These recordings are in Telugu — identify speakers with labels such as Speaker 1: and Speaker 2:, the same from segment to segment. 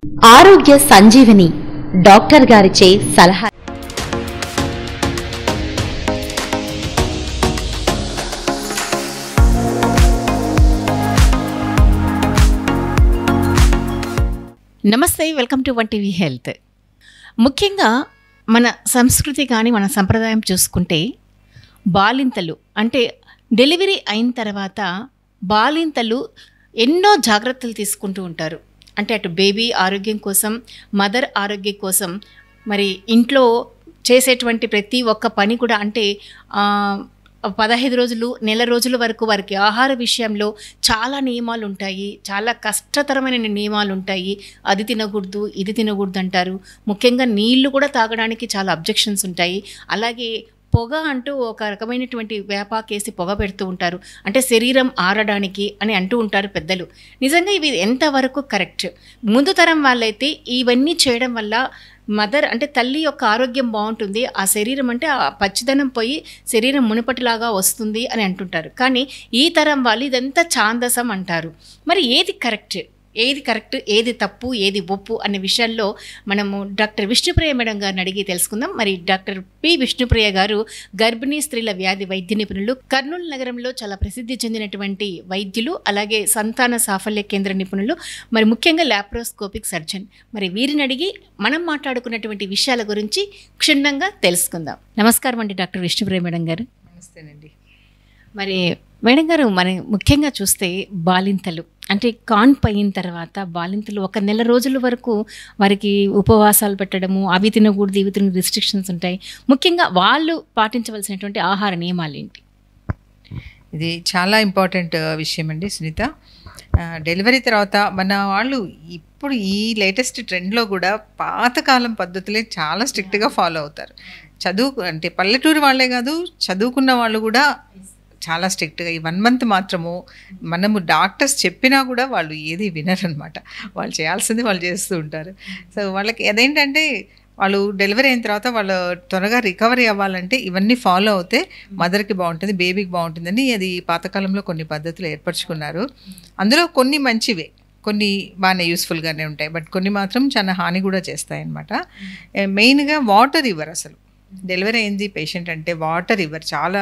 Speaker 1: ఆరోగ్య సంజీవని డాక్టర్ గారిచే సలహా.
Speaker 2: నమస్తే, వెల్కమ్ టు 1TV హెల్త్. ముఖ్యంగా మన సంస్కృతి కానీ మన సంప్రదాయం చూసుకుంటే బాలింతలు అంటే డెలివరీ అయిన తర్వాత బాలింతలు ఎన్నో జాగ్రత్తలు తీసుకుంటూ ఉంటారు. అంటే అటు బేబీ ఆరోగ్యం కోసం, మదర్ ఆరోగ్యం కోసం, మరి ఇంట్లో చేసేటువంటి ప్రతి ఒక్క పని కూడా అంటే 15 రోజులు, నెల రోజుల వరకు వారికి ఆహార విషయంలో చాలా నియమాలు ఉంటాయి. చాలా కష్టతరమైన నియమాలు ఉంటాయి. అది తినకూడదు, ఇది తినకూడదు అంటారు. ముఖ్యంగా నీళ్లు కూడా తాగడానికి చాలా అబ్జెక్షన్స్ ఉంటాయి. అలాగే పొగ అంటూ ఒక రకమైనటువంటి వేపాకేసి పొగ పెడుతూ ఉంటారు. అంటే శరీరం ఆరడానికి అని అంటూ ఉంటారు పెద్దలు. నిజంగా ఇవి ఎంతవరకు కరెక్ట్? ముందు తరం వాళ్ళైతే ఇవన్నీ చేయడం వల్ల మదర్ అంటే తల్లి యొక్క ఆరోగ్యం బాగుంటుంది, ఆ శరీరం అంటే ఆ పచ్చిదనం పోయి శరీరం మునుపటిలాగా వస్తుంది అని అంటుంటారు. కానీ ఈ తరం వాళ్ళు ఇదంతా ఛాందసం అంటారు. మరి ఏది కరెక్ట్, ఏది తప్పు, ఏది ఒప్పు అనే విషయాల్లో మనము డాక్టర్ విష్ణుప్రియ మేడం గారిని అడిగి తెలుసుకుందాం. మరి డాక్టర్ పి విష్ణుప్రియ గారు గర్భిణీ స్త్రీల వ్యాధి వైద్య నిపుణులు, కర్నూలు నగరంలో చాలా ప్రసిద్ధి చెందినటువంటి వైద్యులు, అలాగే సంతాన సాఫల్య కేంద్ర నిపుణులు, మరి ముఖ్యంగా లాప్రోస్కోపిక్ సర్జన్. మరి వీరిని అడిగి మనం మాట్లాడుకున్నటువంటి విషయాల గురించి క్షుణ్ణంగా తెలుసుకుందాం. నమస్కారం అండి డాక్టర్ విష్ణుప్రియ మేడం గారు.
Speaker 3: నమస్తేనండి.
Speaker 2: మరి మేడం గారు, మనం ముఖ్యంగా చూస్తే బాలింతలు అంటే కాన్పు అయిన తర్వాత బాలింతలు 1 నెల రోజుల వరకు వారికి ఉపవాసాలు పెట్టడము, అవి తినకూడదు, ఇవి తిన రిస్ట్రిక్షన్స్ ఉంటాయి. ముఖ్యంగా వాళ్ళు పాటించవలసినటువంటి ఆహార నియమాలు ఏంటి?
Speaker 3: ఇది చాలా ఇంపార్టెంట్ విషయం అండి సునీత. డెలివరీ తర్వాత మన వాళ్ళు ఇప్పుడు ఈ లేటెస్ట్ ట్రెండ్లో కూడా పాతకాలం పద్ధతులే చాలా స్ట్రిక్ట్గా ఫాలో అవుతారు. అంటే పల్లెటూరు వాళ్ళే కాదు, చదువుకున్న వాళ్ళు కూడా చాలా స్ట్రిక్ట్గా ఈ 1 మంత్ మాత్రము మనము డాక్టర్స్ చెప్పినా కూడా వాళ్ళు ఏది వినరనమాట. వాళ్ళు చేయాల్సింది వాళ్ళు చేస్తూ ఉంటారు. సో వాళ్ళకి అదేంటంటే వాళ్ళు డెలివరీ అయిన తర్వాత వాళ్ళు త్వరగా రికవరీ అవ్వాలంటే ఇవన్నీ ఫాలో అవుతే మదర్కి బాగుంటుంది, బేబీకి బాగుంటుందని అది పాతకాలంలో కొన్ని పద్ధతులు ఏర్పరచుకున్నారు. అందులో కొన్ని మంచివే, కొన్ని బాగానే యూస్ఫుల్గానే ఉంటాయి, బట్ కొన్ని మాత్రం చాలా హాని కూడా చేస్తాయి అన్నమాట. మెయిన్గా వాటర్ ఇవ్వరు అసలు. డెలివరీ అయింది పేషెంట్ అంటే వాటర్ ఇవ్వరు, చాలా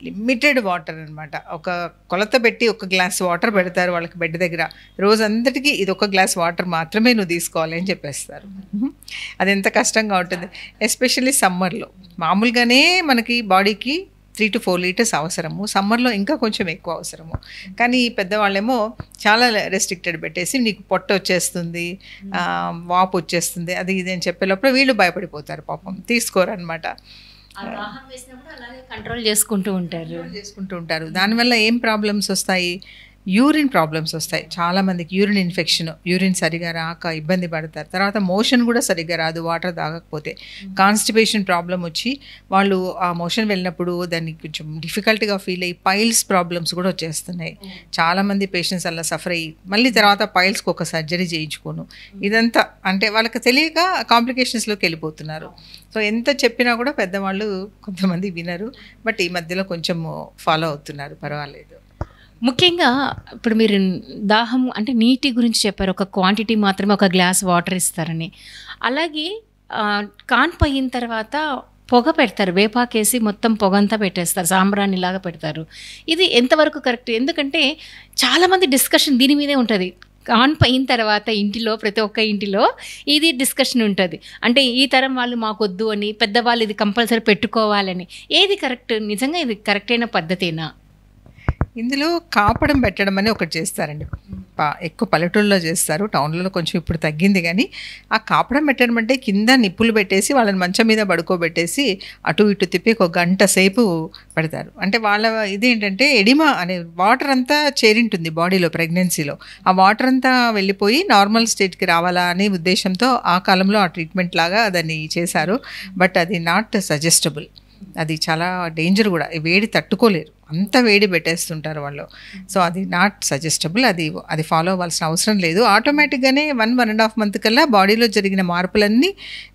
Speaker 3: లిమిటెడ్ వాటర్ అనమాట. ఒక కొలత పెట్టి 1 గ్లాస్ వాటర్ పెడతారు వాళ్ళకి బెడ్ దగ్గర. రోజంతటికి ఇది 1 గ్లాస్ వాటర్ మాత్రమే నువ్వు తీసుకోవాలి అని చెప్పేస్తారు. అది ఎంత కష్టంగా ఉంటుంది, ఎస్పెషల్లీ సమ్మర్లో. మామూలుగానే మనకి బాడీకి 3 to 4 లీటర్స్ అవసరము, సమ్మర్లో ఇంకా కొంచెం ఎక్కువ అవసరము. కానీ పెద్దవాళ్ళేమో చాలా రెస్ట్రిక్టెడ్ పెట్టేసి నీకు పొట్ట వచ్చేస్తుంది, వాపు వచ్చేస్తుంది, అది ఇది అని చెప్పేటప్పుడు వీళ్ళు భయపడిపోతారు, పాపం తీసుకోరు అనమాట.
Speaker 2: కంట్రోల్ చేసుకుంటూ
Speaker 3: ఉంటారు. దానివల్ల ఏం ప్రాబ్లమ్స్ వస్తాయి? యూరిన్ ప్రాబ్లమ్స్ వస్తాయి. చాలామందికి యూరిన్ ఇన్ఫెక్షన్, యూరిన్ సరిగా రాక ఇబ్బంది పడతారు. తర్వాత మోషన్ కూడా సరిగ్గా రాదు వాటర్ తాగకపోతే. కాన్స్టిపేషన్ ప్రాబ్లం వచ్చి వాళ్ళు ఆ మోషన్ వెళ్ళినప్పుడు దాన్ని కొంచెం డిఫికల్ట్గా ఫీల్ అయ్యి పైల్స్ ప్రాబ్లమ్స్ కూడా వచ్చేస్తున్నాయి. చాలామంది పేషెంట్స్ అలా సఫర్ అయ్యి మళ్ళీ తర్వాత పైల్స్కి ఒక సర్జరీ చేయించుకోను. ఇదంతా అంటే వాళ్ళకి తెలియక కాంప్లికేషన్స్లోకి వెళ్ళిపోతున్నారు. సో ఎంత చెప్పినా కూడా పెద్దవాళ్ళు కొంతమంది వినరు, బట్ ఈ మధ్యలో కొంచెం ఫాలో అవుతున్నారు, పర్వాలేదు.
Speaker 2: ముఖ్యంగా ఇప్పుడు మీరు దాహం అంటే నీటి గురించి చెప్పారు, ఒక క్వాంటిటీ మాత్రమే 1 గ్లాస్ వాటర్ ఇస్తారని. అలాగే కాన్పు అయిన తర్వాత పొగ పెడతారు, వేపాకేసి మొత్తం పొగంతా పెట్టేస్తారు, సాంబ్రాణి లాగా పెడతారు. ఇది ఎంతవరకు కరెక్ట్? ఎందుకంటే చాలామంది డిస్కషన్ దీని మీదే ఉంటుంది. కాన్పు అయిన తర్వాత ఇంటిలో ప్రతి ఒక్క ఇంటిలో ఇది డిస్కషన్ ఉంటుంది. అంటే ఈ తరం వాళ్ళు మాకొద్దు అని, పెద్దవాళ్ళు ఇది కంపల్సరీ పెట్టుకోవాలని. ఏది కరెక్ట్? నిజంగా ఇది కరెక్ట్ అయిన పద్ధతేనా?
Speaker 3: ఇందులో కాపడం పెట్టడం అని ఒకటి చేస్తారండి, ఎక్కువ పల్లెటూళ్ళలో చేస్తారు, టౌన్లలో కొంచెం ఇప్పుడు తగ్గింది. కానీ ఆ కాపడం పెట్టడం అంటే కింద నిప్పులు పెట్టేసి వాళ్ళని మంచం మీద పడుకోబెట్టేసి అటు ఇటు తిప్పి 1 గంట సేపు పెడతారు. అంటే వాళ్ళ ఇదేంటంటే ఎడిమా అనే వాటర్ అంతా చేరింటుంది బాడీలో ప్రెగ్నెన్సీలో. ఆ వాటర్ అంతా వెళ్ళిపోయి నార్మల్ స్టేట్కి రావాలా అనే ఉద్దేశంతో ఆ కాలంలో ఆ ట్రీట్మెంట్ లాగా దాన్ని చేశారు. బట్ అది నాట్ సజెస్టబుల్. అది చాలా డేంజర్ కూడా, వేడి తట్టుకోలేరు, అంత వేడి పెట్టేస్తుంటారు వాళ్ళు. సో అది నాట్ సజెస్టబుల్, అది ఫాలో అవ్వాల్సిన అవసరం లేదు. ఆటోమేటిక్గానే 1.5 మంత్ కల్లా బాడీలో జరిగిన మార్పులన్నీ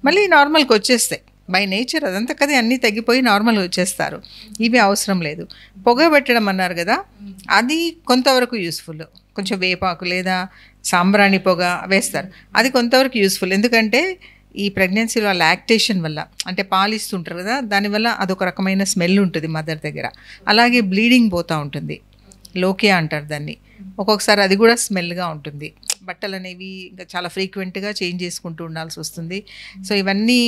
Speaker 3: మళ్ళీ నార్మల్కి వచ్చేస్తాయి. బై నేచర్ అదంతా కదా అన్నీ తగ్గిపోయి నార్మల్గా వచ్చేస్తారు. ఇవి అవసరం లేదు. పొగ పెట్టడం అన్నారు కదా, అది కొంతవరకు యూస్ఫుల్. కొంచెం వేపాకు లేదా సాంబ్రాణి పొగ వేస్తారు. అది కొంతవరకు యూస్ఫుల్, ఎందుకంటే ఈ ప్రెగ్నెన్సీలో లాక్టేషన్ వల్ల అంటే పాలిస్తుంటారు కదా, దానివల్ల అదొక రకమైన స్మెల్ ఉంటుంది మదర్ దగ్గర. అలాగే బ్లీడింగ్ పోతూ ఉంటుంది, లోకియా అంటారు దాన్ని. ఒక్కొక్కసారి అది కూడా స్మెల్గా ఉంటుంది. బట్టలు అనేవి ఇంకా చాలా ఫ్రీక్వెంట్గా చేంజ్ చేసుకుంటూ ఉండాల్సి వస్తుంది. సో ఇవన్నీ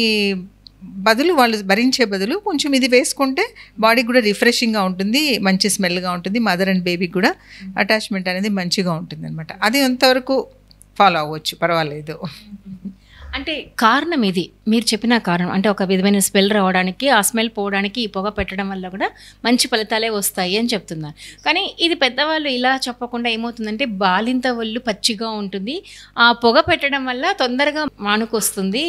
Speaker 3: బదులు వాళ్ళు భరించే బదులు కొంచెం ఇది వేసుకుంటే బాడీకి కూడా రిఫ్రెషింగ్గా ఉంటుంది, మంచి స్మెల్గా ఉంటుంది, మదర్ అండ్ బేబీకి కూడా అటాచ్మెంట్ అనేది మంచిగా ఉంటుంది అనమాట. అది అంతవరకు ఫాలో అవ్వచ్చు, పర్వాలేదు.
Speaker 2: అంటే కారణం ఇది మీరు చెప్పిన కారణం, అంటే ఒక విధమైన స్మెల్ రావడానికి, ఆ స్మెల్ పోవడానికి ఈ పొగ పెట్టడం వల్ల కూడా మంచి ఫలితాలే వస్తాయి అని చెప్తున్నారు. కానీ ఇది పెద్దవాళ్ళు ఇలా చెప్పకుండా ఏమవుతుందంటే బాలింత ఒళ్ళు పచ్చిగా ఉంటుంది, ఆ పొగ పెట్టడం వల్ల తొందరగా మానుకొస్తుంది.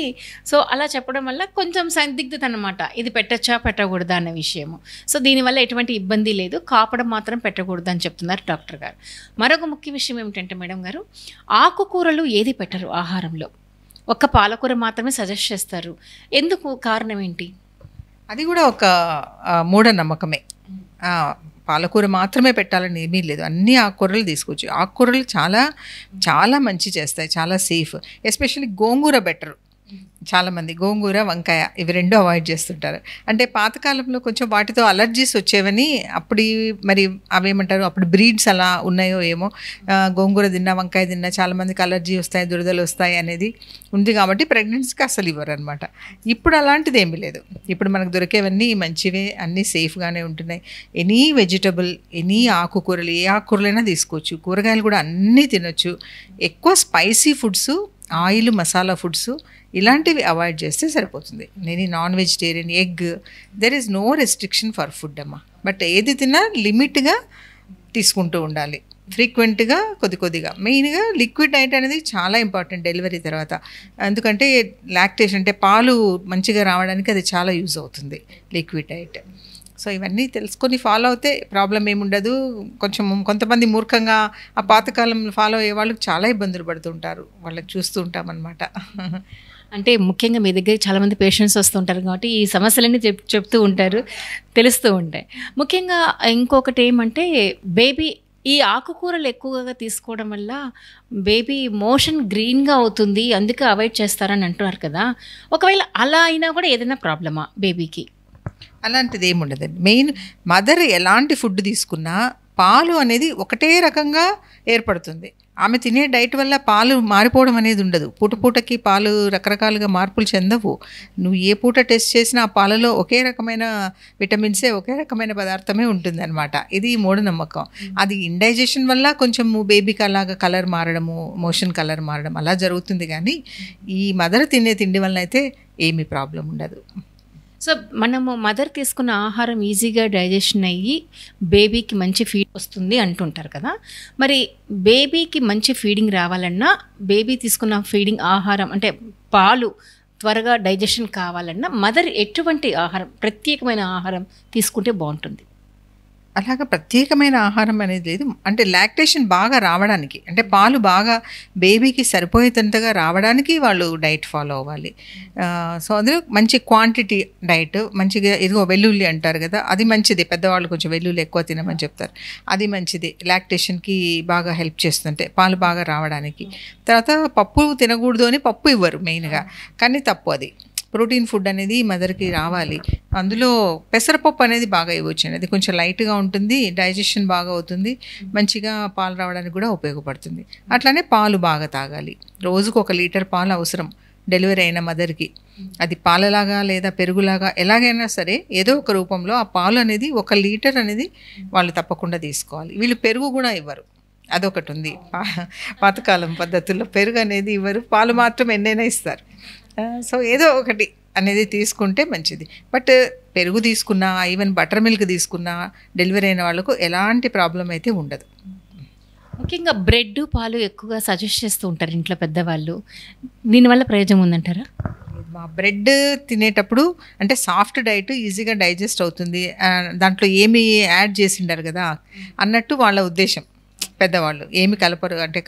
Speaker 2: సో అలా చెప్పడం వల్ల కొంచెం సందిగ్ధత అనమాట, ఇది పెట్టచ్చా పెట్టకూడదా అన్న విషయము. సో దీనివల్ల ఎటువంటి ఇబ్బంది లేదు, కాపడం మాత్రం పెట్టకూడదు అని చెప్తున్నారు డాక్టర్ గారు. మరొక ముఖ్య విషయం ఏమిటంటే మేడం గారు, ఆకుకూరలు ఏది పెట్టరు ఆహారంలో, ఒక్క పాలకూర మాత్రమే సజెస్ట్ చేస్తారు. ఎందుకు, కారణం ఏంటి?
Speaker 3: అది కూడా ఒక మూఢనమ్మకమే. పాలకూర మాత్రమే పెట్టాలని ఏమీ లేదు, అన్ని ఆకుకూరలు తీసుకోవచ్చు. ఆకుకూరలు చాలా చాలా మంచి చేస్తాయి, చాలా సేఫ్. ఎస్పెషల్లీ గోంగూర బెటర్. చాలామంది గోంగూర, వంకాయ ఇవి రెండు అవాయిడ్ చేస్తుంటారు. అంటే పాతకాలంలో కొంచెం వాటితో అలర్జీస్ వచ్చేవని, అప్పుడు మరి అవేమంటారు, అప్పుడు బ్రీడ్స్ అలా ఉన్నాయో ఏమో, గోంగూర తిన్నా వంకాయ తిన్నా చాలామందికి అలర్జీ వస్తాయి, దురదలు వస్తాయి అనేది ఉంది. కాబట్టి ప్రెగ్నెన్సీకి అసలు ఇవ్వరు అనమాట. ఇప్పుడు అలాంటిది ఏమీ లేదు, ఇప్పుడు మనకు దొరికేవన్నీ మంచివే, అన్నీ సేఫ్గానే ఉంటున్నాయి. ఎనీ వెజిటబుల్, ఎనీ ఆకుకూరలు, ఏ ఆకుకూరలైనా తీసుకోవచ్చు. కూరగాయలు కూడా అన్నీ తినొచ్చు. ఎక్కువ spicy foods, oil, masala foods ఇలాంటివి అవాయిడ్ చేస్తే సరిపోతుంది. నేను non vegetarian, egg, there is no restriction for food అమ్మా. బట్ ఏది తిన్నా లిమిట్గా తీసుకుంటూ ఉండాలి, ఫ్రీక్వెంట్గా, కొద్ది కొద్దిగా. మెయిన్గా లిక్విడ్ డైట్ అనేది చాలా ఇంపార్టెంట్ డెలివరీ తర్వాత, ఎందుకంటే లాక్టేషన్ అంటే పాలు మంచిగా రావడానికి అది చాలా యూజ్ అవుతుంది లిక్విడ్ డైట్. సో ఇవన్నీ తెలుసుకొని ఫాలో అవుతే ప్రాబ్లం ఏముండదు. కొంతమంది మూర్ఖంగా ఆ పాతకాలంలో ఫాలో అయ్యే వాళ్ళకి చాలా ఇబ్బందులు పడుతుంటారు, వాళ్ళకి చూస్తూ ఉంటామన్నమాట.
Speaker 2: అంటే ముఖ్యంగా మీ దగ్గర చాలామంది పేషెంట్స్ వస్తుంటారు కాబట్టి ఈ సమస్యలన్నీ చెప్తూ ఉంటారు, తెలుస్తూ ఉంటాయి. ముఖ్యంగా ఇంకొకటి ఏమంటే బేబీ ఈ ఆకుకూరలు ఎక్కువగా తీసుకోవడం వల్ల బేబీ మోషన్ గ్రీన్గా అవుతుంది, అందుకే అవాయిడ్ చేస్తారని అంటున్నారు కదా. ఒకవేళ అలా అయినా కూడా ఏదైనా ప్రాబ్లమా బేబీకి?
Speaker 3: అలాంటిది ఏముండదండి. మెయిన్ మదర్ ఎలాంటి ఫుడ్ తీసుకున్నా పాలు అనేది ఒకటే రకంగా ఏర్పడుతుంది. ఆమె తినే డైట్ వల్ల పాలు మారిపోవడం అనేది ఉండదు. పూటకి పాలు రకరకాలుగా మార్పులు చెందవు. నువ్వు ఏ పూట టెస్ట్ చేసినా ఆ పాలలో ఒకే రకమైన విటమిన్సే, ఒకే రకమైన పదార్థమే ఉంటుందన్నమాట. ఇది మూఢనమ్మకం. అది ఇండైజెషన్ వల్ల కొంచెం బేబీకి అలాగా కలర్ మారడము, మోషన్ కలర్ మారడం అలా జరుగుతుంది. కానీ ఈ మదర్ తినే తిండి వల్ల అయితే ఏమీ ప్రాబ్లం ఉండదు.
Speaker 2: సో మనము మదర్ తీసుకున్న ఆహారం ఈజీగా డైజెషన్ అయ్యి బేబీకి మంచి ఫీడ్ వస్తుంది అంటుంటారు కదా. మరి బేబీకి మంచి ఫీడింగ్ రావాలన్నా, బేబీ తీసుకున్న ఫీడింగ్ ఆహారం అంటే పాలు త్వరగా డైజెషన్ కావాలన్నా మదర్ ఎటువంటి ఆహారం, ప్రత్యేకమైన ఆహారం తీసుకుంటే బాగుంటుంది?
Speaker 3: అలాగా ప్రత్యేకమైన ఆహారం అనేది లేదు. అంటే లాక్టేషన్ బాగా రావడానికి, అంటే పాలు బాగా బేబీకి సరిపోయేంతగా రావడానికి వాళ్ళు డైట్ ఫాలో అవ్వాలి. సో అందులో మంచి క్వాంటిటీ డైట్, మంచిగా ఇదిగో వెల్లుల్లి అంటారు కదా, అది మంచిది. పెద్దవాళ్ళు కొంచెం వెల్లుల్లి ఎక్కువ తినమని చెప్తారు, అది మంచిది. లాక్టేషన్కి బాగా హెల్ప్ చేస్తుంటే పాలు బాగా రావడానికి. తర్వాత పప్పు తినకూడదు అని పప్పు ఇవ్వరు మెయిన్గా, కానీ తప్పు. అది ప్రోటీన్ ఫుడ్ అనేది మదర్కి రావాలి. అందులో పెసరపప్పు అనేది బాగా ఇవ్వచ్చండి, అది కొంచెం లైట్గా ఉంటుంది, డైజెషన్ బాగా అవుతుంది, మంచిగా పాలు రావడానికి కూడా ఉపయోగపడుతుంది. అట్లానే పాలు బాగా తాగాలి. రోజుకు 1 లీటర్ పాలు అవసరం డెలివరీ అయిన మదర్కి. అది పాలలాగా లేదా పెరుగులాగా ఎలాగైనా సరే ఏదో ఒక రూపంలో ఆ పాలు అనేది 1 లీటర్ అనేది వాళ్ళు తప్పకుండా తీసుకోవాలి. వీళ్ళు పెరుగు కూడా ఇవ్వరు, అదొకటి ఉంది. పాతకాలం పద్ధతుల్లో పెరుగు అనేది ఇవ్వరు, పాలు మాత్రం ఎన్నైనా ఇస్తారు. సో ఏదో ఒకటి అనేది తీసుకుంటే మంచిది. బట్ పెరుగు తీసుకున్నా, ఈవెన్ బటర్ మిల్క్ తీసుకున్నా డెలివరీ అయిన వాళ్ళకు ఎలాంటి ప్రాబ్లం అయితే ఉండదు.
Speaker 2: ముఖ్యంగా బ్రెడ్, పాలు ఎక్కువగా సజెస్ట్ చేస్తూ ఉంటారు ఇంట్లో పెద్దవాళ్ళు, దీనివల్ల ప్రయోజనం ఉందంటారా?
Speaker 3: మా బ్రెడ్ తినేటప్పుడు అంటే సాఫ్ట్ డైట్ ఈజీగా డైజెస్ట్ అవుతుంది, దాంట్లో ఏమి యాడ్ చేసిండారు కదా అన్నట్టు వాళ్ళ ఉద్దేశం. పెద్దవాళ్ళు ఏమి కలపరు, అంటే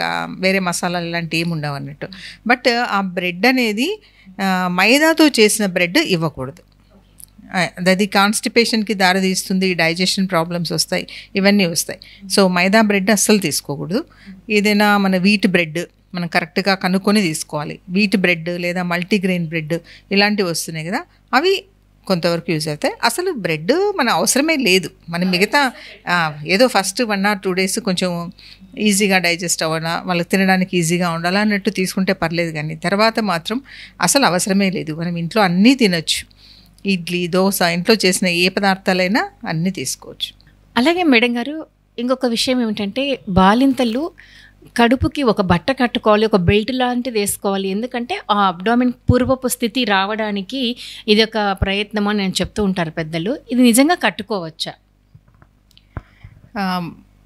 Speaker 3: వేరే మసాలాలు ఇలాంటివి ఏమి ఉండవు అన్నట్టు. బట్ ఆ బ్రెడ్ అనేది మైదాతో చేసిన బ్రెడ్ ఇవ్వకూడదు. అది కాన్స్టిపేషన్కి దారితీస్తుంది, డైజెషన్ ప్రాబ్లమ్స్ వస్తాయి, ఇవన్నీ వస్తాయి. సో మైదా బ్రెడ్ అస్సలు తీసుకోకూడదు. ఏదైనా మన వీట్ బ్రెడ్ మనం కరెక్ట్గా కనుక్కొని తీసుకోవాలి. వీట్ బ్రెడ్ లేదా మల్టీగ్రెయిన్ బ్రెడ్ ఇలాంటివి వస్తున్నాయి కదా, అవి కొంతవరకు యూజ్ అవుతాయి. అసలు బ్రెడ్ మన అవసరమే లేదు. మనం మిగతా ఏదో ఫస్ట్ 1 or 2 days కొంచెం ఈజీగా డైజెస్ట్ అవ్వాలా, వాళ్ళకి తినడానికి ఈజీగా ఉండాలా అన్నట్టు తీసుకుంటే పర్లేదు, కానీ తర్వాత మాత్రం అసలు అవసరమే లేదు. మనం ఇంట్లో అన్నీ తినొచ్చు. ఇడ్లీ, దోశ, ఇంట్లో చేసిన ఏ పదార్థాలైనా అన్నీ తీసుకోవచ్చు.
Speaker 2: అలాగే మేడం గారు, ఇంకొక విషయం ఏమిటంటే బాలింతలు కడుపుకి ఒక బట్ట కట్టుకోవాలి, ఒక బెల్ట్ లాంటిది వేసుకోవాలి. ఎందుకంటే ఆ అబ్డామిన్ పూర్వపు స్థితి రావడానికి ఇది ఒక ప్రయత్నం అని నేను చెప్తూ ఉంటారు పెద్దలు. ఇది నిజంగా కట్టుకోవచ్చా?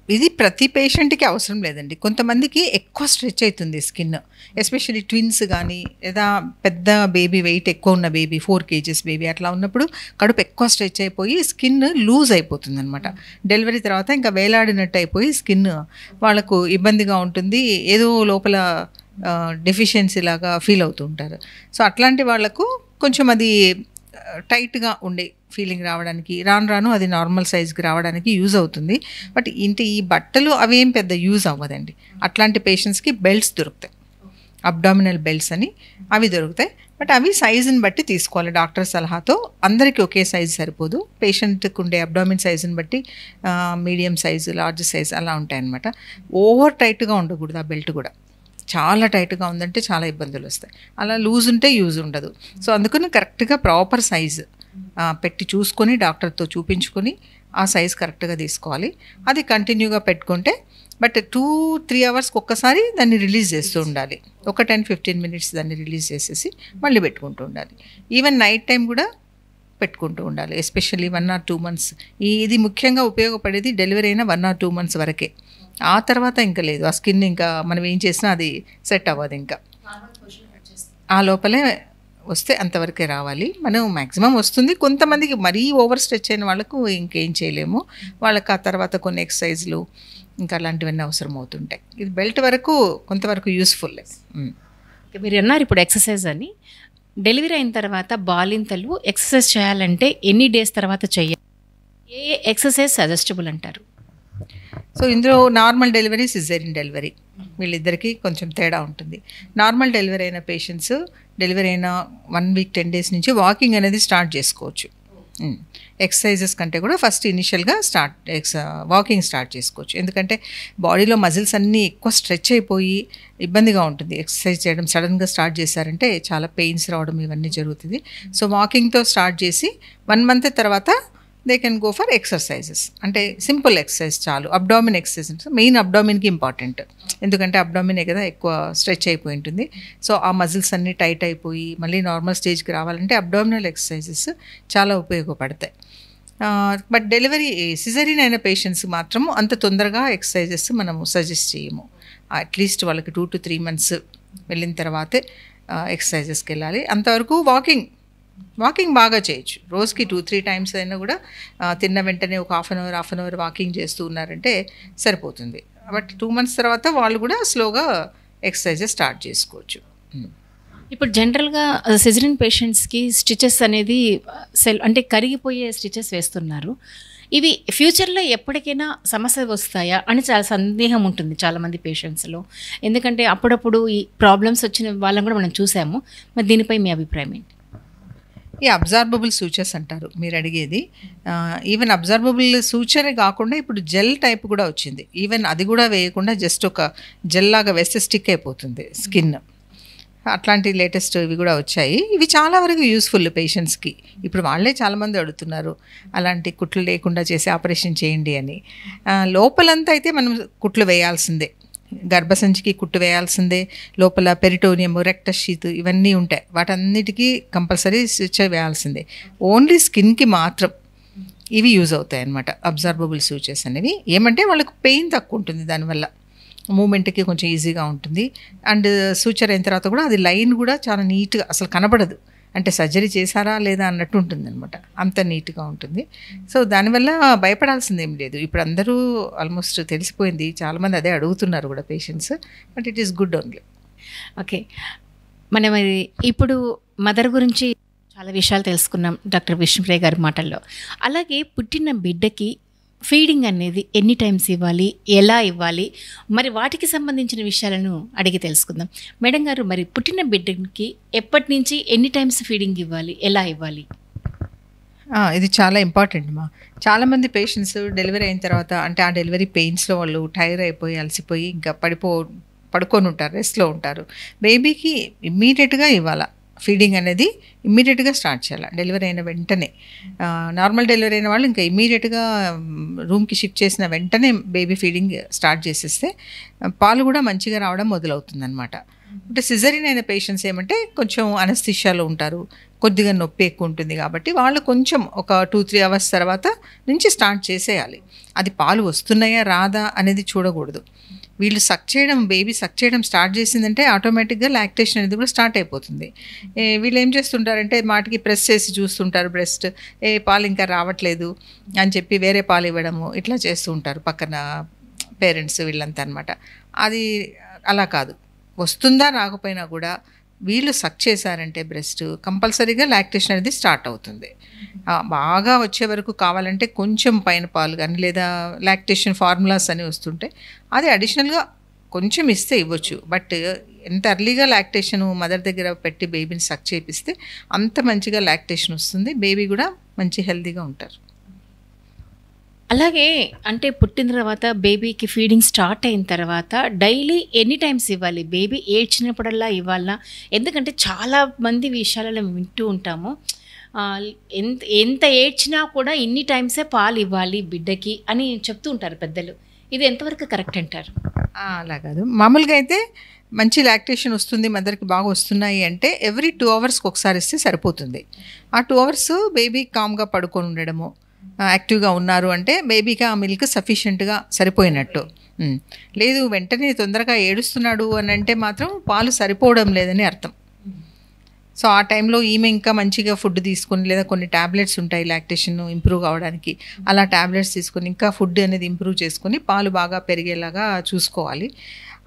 Speaker 3: ఇది ప్రతి పేషెంట్కి అవసరం లేదండి. కొంతమందికి ఎక్కువ స్ట్రెచ్ అవుతుంది స్కిన్, ఎస్పెషల్లీ ట్విన్స్ కానీ లేదా పెద్ద బేబీ, వెయిట్ ఎక్కువ ఉన్న బేబీ, 4 kgs బేబీ అట్లా ఉన్నప్పుడు కడుపు ఎక్కువ స్ట్రెచ్ అయిపోయి స్కిన్ లూజ్ అయిపోతుంది అనమాట. డెలివరీ తర్వాత ఇంకా వేలాడినట్టు అయిపోయి స్కిన్ వాళ్ళకు ఇబ్బందిగా ఉంటుంది, ఏదో లోపల డెఫిషియన్సీ లాగా ఫీల్ అవుతూ ఉంటారు. సో అట్లాంటి వాళ్ళకు కొంచెం అది టైట్గా ఉండే ఫీలింగ్ రావడానికి, రాను రాను అది నార్మల్ సైజ్కి రావడానికి యూజ్ అవుతుంది. బట్ ఈ బట్టలు అవేం పెద్ద యూజ్ అవ్వదండి. అట్లాంటి పేషెంట్స్కి బెల్ట్స్ దొరుకుతాయి, అబ్డామినల్ బెల్ట్స్ అని, అవి దొరుకుతాయి. బట్ అవి సైజుని బట్టి తీసుకోవాలి డాక్టర్ సలహాతో. అందరికీ ఒకే సైజు సరిపోదు, పేషెంట్కి ఉండే అబ్డామిన్ సైజుని బట్టి మీడియం సైజు, లార్జ్ సైజు అలా ఉంటాయన్నమాట. ఓవర్ టైట్గా ఉండకూడదు ఆ బెల్ట్ కూడా. చాలా టైట్గా ఉందంటే చాలా ఇబ్బందులు వస్తాయి, అలా లూజ్ ఉంటే యూజ్ ఉండదు. సో అందుకని కరెక్ట్గా ప్రాపర్ సైజు పెట్టి చూసుకొని డాక్టర్తో చూపించుకొని ఆ సైజ్ కరెక్ట్గా తీసుకోవాలి. అది కంటిన్యూగా పెట్టుకుంటే, బట్ 2-3 hours ఒక్కసారి దాన్ని రిలీజ్ చేస్తూ ఉండాలి. ఒక 10-15 minutes దాన్ని రిలీజ్ చేసేసి మళ్ళీ పెట్టుకుంటూ ఉండాలి. ఈవెన్ నైట్ టైం కూడా పెట్టుకుంటూ ఉండాలి, ఎస్పెషల్లీ 1 or 2 months. ఇది ముఖ్యంగా ఉపయోగపడేది డెలివరీ అయిన 1 or 2 months వరకే. ఆ తర్వాత ఇంకా లేదు, ఆ స్కిన్ ఇంకా మనం ఏం చేసినా అది సెట్ అవ్వదు. ఇంకా ఆ లోపలే వస్తే అంతవరకే రావాలి. మనం మ్యాక్సిమం వస్తుంది. కొంతమందికి మరీ ఓవర్ స్ట్రెచ్ అయిన వాళ్ళకు ఇంకేం చేయలేము, వాళ్ళకి ఆ తర్వాత కొన్ని ఎక్సర్సైజ్లు ఇంకా అలాంటివన్నీ అవసరం అవుతుంటాయి. ఇది బెల్ట్ వరకు కొంతవరకు యూస్ఫుల్.
Speaker 2: మీరు అన్నారు ఇప్పుడు ఎక్సర్సైజ్ అని. డెలివరీ అయిన తర్వాత బాలింతలు ఎక్సర్సైజ్ చేయాలంటే ఎన్ని డేస్ తర్వాత చేయాలి? ఏ ఎక్సర్సైజ్ సజెస్టబుల్ అంటారు?
Speaker 3: సో ఇందులో నార్మల్ డెలివరీ, సిజేరియన్ డెలివరీ వీళ్ళిద్దరికీ కొంచెం తేడా ఉంటుంది. నార్మల్ డెలివరీ అయిన పేషెంట్స్ డెలివరీ అయిన 1 week 10 days నుంచి వాకింగ్ అనేది స్టార్ట్ చేసుకోవచ్చు. ఎక్సర్సైజెస్ కంటే కూడా ఫస్ట్ ఇనిషియల్గా వాకింగ్ స్టార్ట్ చేసుకోవచ్చు. ఎందుకంటే బాడీలో మజిల్స్ అన్నీ ఎక్కువ స్ట్రెచ్ అయిపోయి ఇబ్బందిగా ఉంటుంది. ఎక్సర్సైజ్ చేయడం సడన్గా స్టార్ట్ చేశారంటే చాలా పెయిన్స్ రావడం ఇవన్నీ జరుగుతుంది. సో వాకింగ్తో స్టార్ట్ చేసి 1 month తర్వాత they can go for exercises. అంటే సింపుల్ ఎక్సర్సైజ్ చాలు. అబ్డామిన్ ఎక్సర్సైజ్ మెయిన్, అబ్డామిన్కి ఇంపార్టెంట్. ఎందుకంటే అబ్డామినే కదా ఎక్కువ స్ట్రెచ్ అయిపోయి ఉంటుంది. సో ఆ మజిల్స్ అన్నీ టైట్ అయిపోయి మళ్ళీ నార్మల్ స్టేజ్కి రావాలంటే అబ్డామినల్ ఎక్సర్సైజెస్ చాలా ఉపయోగపడతాయి. బట్ డెలివరీ సిజరీన్ అయిన పేషెంట్స్ మాత్రం అంత తొందరగా ఎక్సర్సైజెస్ మనము సజెస్ట్ చేయము. అట్లీస్ట్ వాళ్ళకి 2 to 3 months వెళ్ళిన తర్వాతే ఎక్సర్సైజెస్కి వెళ్ళాలి. అంతవరకు వాకింగ్ బాగా చేయొచ్చు. రోజుకి 2-3 times అయినా కూడా తిన్న వెంటనే ఒక హాఫ్ అన్ అవర్ వాకింగ్ చేస్తూ ఉన్నారంటే సరిపోతుంది. బట్ 2 months తర్వాత వాళ్ళు కూడా స్లోగా ఎక్సర్సైజెస్ స్టార్ట్ చేసుకోవచ్చు.
Speaker 2: ఇప్పుడు జనరల్గా సిజరీన్ పేషెంట్స్కి స్టిచెస్ అనేది అంటే కరిగిపోయే స్టిచెస్ వేస్తున్నారు. ఇవి ఫ్యూచర్లో ఎప్పటికైనా సమస్య వస్తాయా అని చాలా సందేహం ఉంటుంది చాలామంది పేషెంట్స్లో. ఎందుకంటే అప్పుడప్పుడు ఈ ప్రాబ్లమ్స్ వచ్చిన వాళ్ళని కూడా మనం చూసాము. మరి దీనిపై మీ అభిప్రాయం ఏంటి?
Speaker 3: ఈ అబ్జార్బబుల్ సూచర్స్ అంటారు మీరు అడిగేది. ఈవెన్ అబ్జార్బబుల్ సూచరే కాకుండా ఇప్పుడు జెల్ టైప్ కూడా వచ్చింది. ఈవెన్ అది కూడా వేయకుండా జస్ట్ ఒక జెల్ లాగా వేస్తే స్టిక్ అయిపోతుంది స్కిన్. అట్లాంటి లేటెస్ట్ ఇవి కూడా వచ్చాయి. ఇవి చాలా వరకు యూస్ఫుల్ పేషెంట్స్కి. ఇప్పుడు వాళ్ళే చాలామంది అడుగుతున్నారు అలాంటి కుట్లు లేకుండా చేసి ఆపరేషన్ చేయండి అని. లోపలంతా అయితే మనం కుట్లు వేయాల్సిందే, గర్భసంచికి కుట్టు వేయాల్సిందే, లోపల పెరిటోనియం, రెక్టస్ షీత్ ఇవన్నీ ఉంటాయి, వాటన్నిటికీ కంపల్సరీ స్టిచ్ వేయాల్సిందే. ఓన్లీ స్కిన్కి మాత్రం ఇవి యూజ్ అవుతాయి అన్నమాట అబ్జార్బబుల్ సూచర్స్ అనేవి. ఏమంటే వాళ్ళకు పెయిన్ తక్కువ ఉంటుంది, దానివల్ల మూమెంట్కి కొంచెం ఈజీగా ఉంటుంది. అండ్ సూచర్ అయిన తర్వాత కూడా అది లైన్ కూడా చాలా నీట్గా అసలు కనబడదు, అంటే సర్జరీ చేశారా లేదా అన్నట్టు ఉంటుంది అనమాట, అంత నీట్గా ఉంటుంది. సో దానివల్ల భయపడాల్సింది ఏం లేదు. ఇప్పుడు అందరూ ఆల్మోస్ట్ తెలిసిపోయింది, చాలామంది అదే అడుగుతున్నారు కూడా patients. But it is good only.
Speaker 2: Okay, మనం ఇప్పుడు మదర్ గురించి చాలా విషయాలు తెలుసుకున్నాం డాక్టర్ విష్ణుప్రియ గారి మాటల్లో. అలాగే పుట్టిన బిడ్డకి ఫీడింగ్ అనేది ఎన్ని టైమ్స్ ఇవ్వాలి, ఎలా ఇవ్వాలి, మరి వాటికి సంబంధించిన విషయాలను అడిగి తెలుసుకుందాం. మేడం గారు, మరి పుట్టిన బిడ్డకి ఎప్పటి నుంచి ఎన్ని టైమ్స్ ఫీడింగ్ ఇవ్వాలి, ఎలా ఇవ్వాలి?
Speaker 3: ఇది చాలా ఇంపార్టెంట్ మా. చాలామంది పేషెంట్స్ డెలివరీ అయిన తర్వాత అంటే ఆ డెలివరీ పెయిన్స్లో వాళ్ళు టైర్ అయిపోయి అలసిపోయి ఇంకా పడుకొని ఉంటారు, రెస్ట్లో ఉంటారు. బేబీకి ఇమ్మీడియట్గా ఇవ్వాలా ఫీడింగ్ అనేది, ఇమ్మీడియట్గా స్టార్ట్ చేయాలి డెలివరీ అయిన వెంటనే. నార్మల్ డెలివరీ అయిన వాళ్ళు ఇంకా ఇమ్మీడియట్గా రూమ్కి షిఫ్ట్ చేసిన వెంటనే బేబీ ఫీడింగ్ స్టార్ట్ చేసేస్తే పాలు కూడా మంచిగా రావడం మొదలవుతుంది అనమాట. అంటే సిజరీన్ అయిన పేషెంట్స్ ఏమంటే కొంచెం అనస్థిషియాలో ఉంటారు, కొద్దిగా నొప్పి ఎక్కువ ఉంటుంది కాబట్టి వాళ్ళు కొంచెం ఒక 2-3 అవర్స్ తర్వాత నుంచి స్టార్ట్ చేసేయాలి. అది పాలు వస్తున్నాయా రాదా అనేది చూడకూడదు. వీళ్ళు బేబీ సక్ చేయడం స్టార్ట్ చేసిందంటే ఆటోమేటిక్గా లాక్టేషన్ అనేది కూడా స్టార్ట్ అయిపోతుంది. వీళ్ళు ఏం చేస్తుంటారంటే మాటికి ప్రెస్ చేసి చూస్తుంటారు బ్రెస్ట్, పాలు ఇంకా రావట్లేదు అని చెప్పి వేరే పాలు ఇవ్వడము ఇట్లా చేస్తూ ఉంటారు పక్కన పేరెంట్స్ వీళ్ళంతా అనమాట. అది అలా కాదు, వస్తుందా రాకపోయినా కూడా వీళ్ళు సక్ చేశారంటే బ్రెస్ట్ కంపల్సరీగా లాక్టేషన్ అనేది స్టార్ట్ అవుతుంది. బాగా వచ్చే వరకు కావాలంటే కొంచెం పైన పాలు కానీ లేదా లాక్టేషన్ ఫార్ములాస్ అని వస్తుంటే అది అడిషనల్గా కొంచెం ఇస్తే ఇవ్వచ్చు. బట్ ఎంత ఎర్లీగా లాక్టేషన్ మదర్ దగ్గర పెట్టి బేబీని సక్ చేపిస్తే అంత మంచిగా లాక్టేషన్ వస్తుంది, బేబీ కూడా మంచి హెల్తీగా ఉంటారు.
Speaker 2: అలాగే అంటే పుట్టిన తర్వాత బేబీకి ఫీడింగ్ స్టార్ట్ అయిన తర్వాత డైలీ ఎన్ని టైమ్స్ ఇవ్వాలి? బేబీ ఏడ్చినప్పుడల్లా ఇవ్వాలా? ఎందుకంటే చాలా మంది విషయాలలో వింటూ ఉంటాము, ఎంత ఏడ్చినా కూడా ఇన్ని టైమ్సే పాలు ఇవ్వాలి బిడ్డకి అని చెప్తూ ఉంటారు పెద్దలు. ఇది ఎంతవరకు కరెక్ట్ అంటారు?
Speaker 3: అలా కాదు, మామూలుగా అయితే మంచి లాక్టేషన్ వస్తుంది, మదర్కి బాగా వస్తున్నాయి అంటే ఎవ్రీ 2 అవర్స్కి ఒకసారి ఇస్తే సరిపోతుంది. ఆ 2 అవర్స్ బేబీ కామ్గా పడుకొని ఉండడము, యాక్టివ్గా ఉన్నారు అంటే బేబీకి ఆ మిల్క్ సఫిషియెంట్గా సరిపోయినట్టు. లేదు వెంటనే తొందరగా ఏడుస్తున్నాడు అని అంటే మాత్రం పాలు సరిపోవడం లేదని అర్థం. సో ఆ టైంలో ఈమె ఇంకా మంచిగా ఫుడ్ తీసుకొని లేదా కొన్ని ట్యాబ్లెట్స్ ఉంటాయి లాక్టేషన్ ఇంప్రూవ్ కావడానికి, అలా ట్యాబ్లెట్స్ తీసుకొని ఇంకా ఫుడ్ అనేది ఇంప్రూవ్ చేసుకొని పాలు బాగా పెరిగేలాగా చూసుకోవాలి.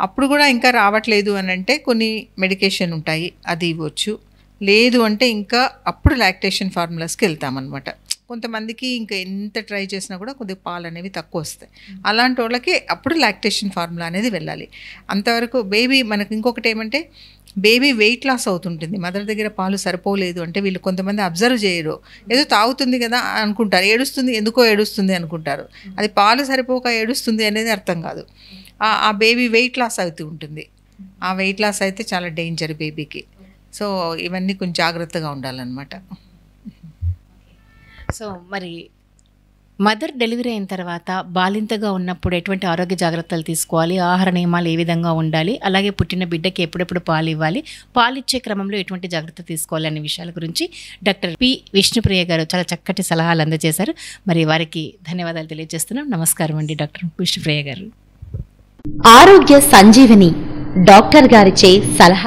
Speaker 3: అప్పుడు కూడా ఇంకా రావట్లేదు అని అంటే కొన్ని మెడికేషన్ ఉంటాయి, అది ఇవ్వచ్చు. లేదు అంటే ఇంకా అప్పుడు లాక్టేషన్ ఫార్ములాస్కి వెళ్తామన్నమాట. కొంతమందికి ఇంకా ఎంత ట్రై చేసినా కూడా కొద్దిగా పాలు అనేవి తక్కువ వస్తాయి. అలాంటి వాళ్ళకి అప్పుడు లాక్టేషన్ ఫార్ములా అనేది వెళ్ళాలి. అంతవరకు బేబీ మనకి ఇంకొకటి ఏమంటే బేబీ వెయిట్ లాస్ అవుతుంటుంది, మదర్ దగ్గర పాలు సరిపోలేదు అంటే వీళ్ళు కొంతమంది అబ్జర్వ్ చేయరు, ఏదో తాగుతుంది కదా అనుకుంటారు, ఎందుకో ఏడుస్తుంది అనుకుంటారు. అది పాలు సరిపోక ఏడుస్తుంది అనేది అర్థం కాదు. ఆ బేబీ వెయిట్ లాస్ అవుతూ ఉంటుంది. ఆ వెయిట్ లాస్ అయితే చాలా డేంజర్ బేబీకి. సో ఇవన్నీ కొంచెం జాగ్రత్తగా ఉండాలన్నమాట.
Speaker 2: సో మరి మదర్ డెలివరీ అయిన తర్వాత బాలింతగా ఉన్నప్పుడు ఎటువంటి ఆరోగ్య జాగ్రత్తలు తీసుకోవాలి, ఆహార నియమాలు ఏ విధంగా ఉండాలి, అలాగే పుట్టిన బిడ్డకి ఎప్పుడెప్పుడు పాలు ఇవ్వాలి, పాలిచ్చే క్రమంలో ఎటువంటి జాగ్రత్త తీసుకోవాలి అనే విషయాల గురించి డాక్టర్ పి విష్ణుప్రియ గారు చాలా చక్కటి సలహాలు అందజేశారు. మరి వారికి ధన్యవాదాలు తెలియజేస్తున్నాం. నమస్కారం అండి డాక్టర్ విష్ణుప్రియ గారు.
Speaker 1: ఆరోగ్య సంజీవని డాక్టర్ గారిచే సలహా.